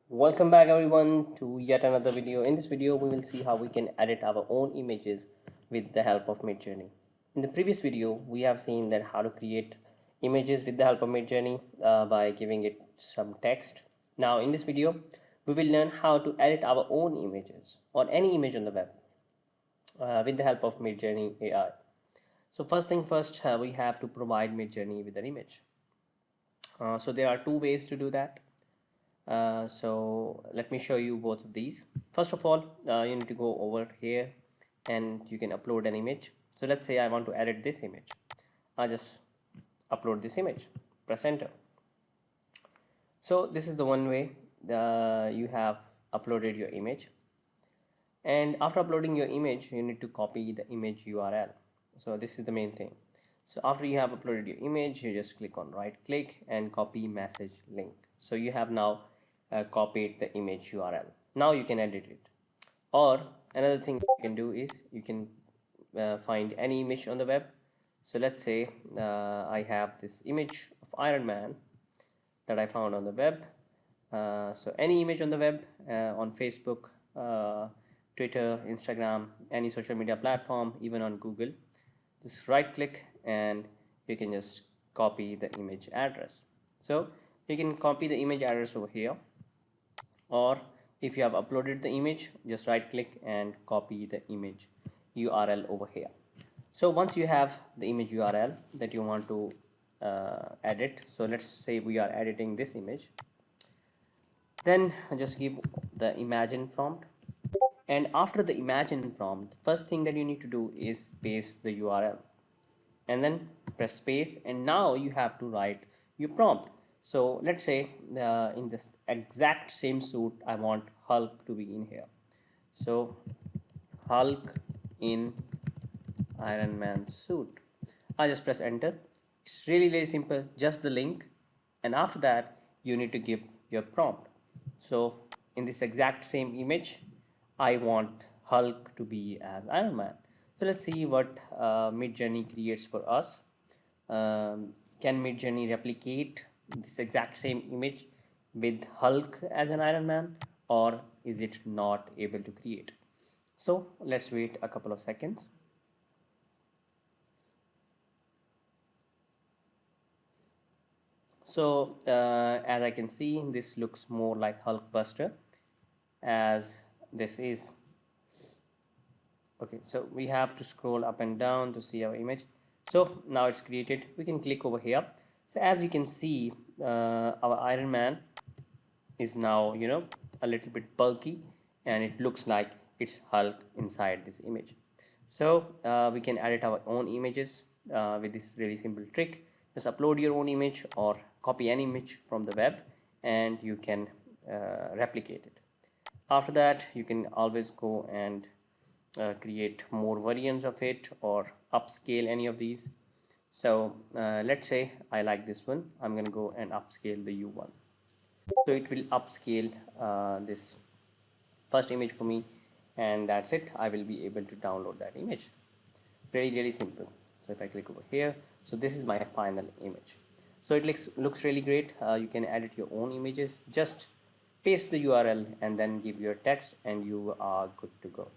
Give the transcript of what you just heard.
Welcome back everyone to yet another video. In this video we will see how we can edit our own images with the help of Midjourney. In the previous video we have seen that how to create images with the help of Midjourney by giving it some text. Now in this video we will learn how to edit our own images or any image on the web with the help of Midjourney AI. So first thing first, we have to provide Midjourney with an image. So there are two ways to do that. So let me show you both of these. First of all, you need to go over here and you can upload an image. So let's say I want to edit this image. I just upload this image, press enter. So this is the one way you have uploaded your image, and after uploading your image you need to copy the image URL. So this is the main thing. So after you have uploaded your image, you just click on right click and copy message link. So you have now copied the image URL. Now you can edit it. Or another thing you can do is you can find any image on the web. So let's say I have this image of Iron Man that I found on the web. So any image on the web, on Facebook, Twitter, Instagram, any social media platform, even on Google, just right click and you can just copy the image address. So you can copy the image address over here, or if you have uploaded the image, just right click and copy the image URL over here. So once you have the image URL that you want to edit, so let's say we are editing this image, then just give the imagine prompt, and after the imagine prompt, first thing that you need to do is paste the URL and then press space, and now you have to write your prompt. So let's say in this exact same suit I want Hulk to be in here. So Hulk in Iron Man suit. I just press enter. It's really simple, just the link, and after that you need to give your prompt. So in this exact same image I want Hulk to be as Iron Man. So let's see what Midjourney creates for us. Can Midjourney replicate this exact same image with Hulk as an Iron Man, or is it not able to create? So let's wait a couple of seconds. So as I can see, this looks more like Hulkbuster as this is. Okay, so we have to scroll up and down to see our image. So now it's created. We can click over here. So as you can see, our Iron Man is now a little bit bulky, and it looks like it's Hulk inside this image. So we can edit our own images with this really simple trick. Just upload your own image or copy an image from the web and you can replicate it. After that you can always go and create more variants of it or upscale any of these. So let's say I like this one. I'm going to go and upscale the U1. So it will upscale this first image for me, and that's it. I will be able to download that image. Really simple. So if I click over here, so this is my final image. So it looks really great. You can edit your own images. Just paste the URL and then give your text and you are good to go.